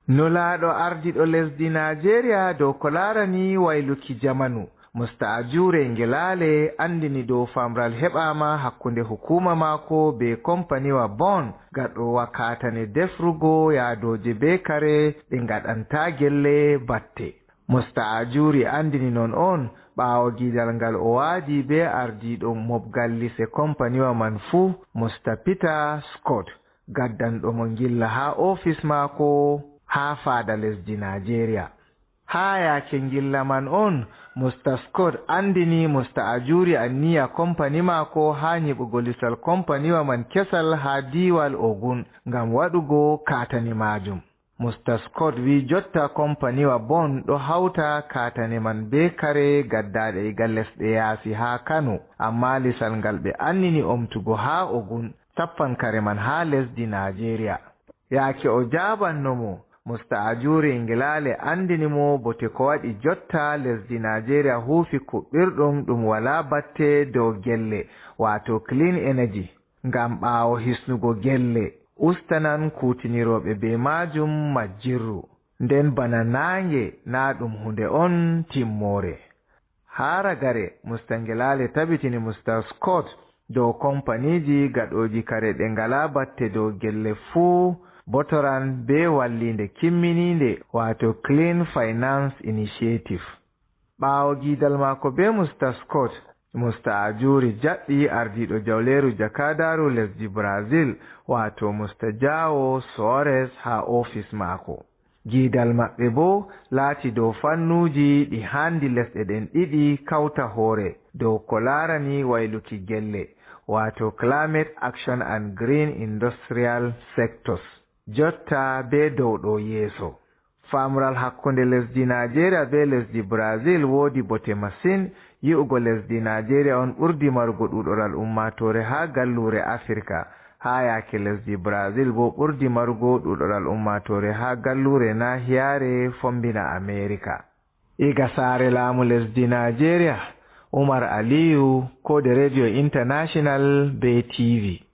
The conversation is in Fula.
Nulaaɗo ardiɗo lesdi Najeriya dow ko laarani wayluki jamanu Musta'ajure Ngelale andini dow famral heɓama hakkunde hukuma mako be kompaniwa Bon gaɗo wakatane defrugo yaadoje be kare ɗe ngaɗanta gelle batte. Musta'ajuri andini non on ɓaawo gidal ngal o waadi be ardiɗo mobgal lise kompaniwa man fuu Mr. Peter Scott gaddanɗo mo gilla ha ofis mako ha faada lesdi Najeriya. Ha yake gilla man on Mr. Scott andini Musta'ajuri anniya kompani mako ha nyiɓugo lisal kompaniwa man kesal ha diwal Ogun ngam waɗugo katani majum. Mr. Scott wi jotta kompaniwa Bon ɗo hauta katane man be kare gaddaɗe iga lesɗe yaasi ha Kano, amma lisal ngal ɓe annini omtugo ha Ogun tappan kare man ha lesdi Najeriya. Yake o jabannomo Musta'ajuri Ngelale andini mo bote ko waɗi jotta lesdi Najeriya huufi kuɓɓirɗum ɗum wala batte dow gelle wato clean energy ngam ɓaawo hisnugo gelle ustanan kutiniroɓe be majum majjirru, nden bana nange na ɗum hunde on timmore. Haragare Mr. Ngelale tabitini Mr. Scott dow kompaniji gaɗoji kare ɗe ngala batte dow gelle fuu botoran be wallinde kimmininde wato Clean Finance Initiative. Ɓaawo gidal mako be Mr. Scott, Musta'ajuri jaɓɓi ardiɗo jawleru jakadaru lesdi Brazil wato Mr. Jao Soares ha ofis mako. Gidal maɓɓe bo laati dow fannuji ɗi handi lesɗe ɗen ɗiɗi kauta hoore dow ko larani wayluki gelle wato Climate Action and Green Industrial Sectors. Jotta be dow ɗo yeeso. Famral hakkunde lesdi Najeriya be lesdi Brazil woodi bote masin. Yi'ugo lesdi Najeriya on ɓurdi marugo ɗuɗoral ummatore ha gallure Afrika, ha yake lesdi Brazil bo ɓurdi marugo ɗuɗoral ummatore ha gallure nahiyare fombina Amerika. Iga saare laamu lesdi Najeriya, Umar Aliyu, Kode Radio International be TV.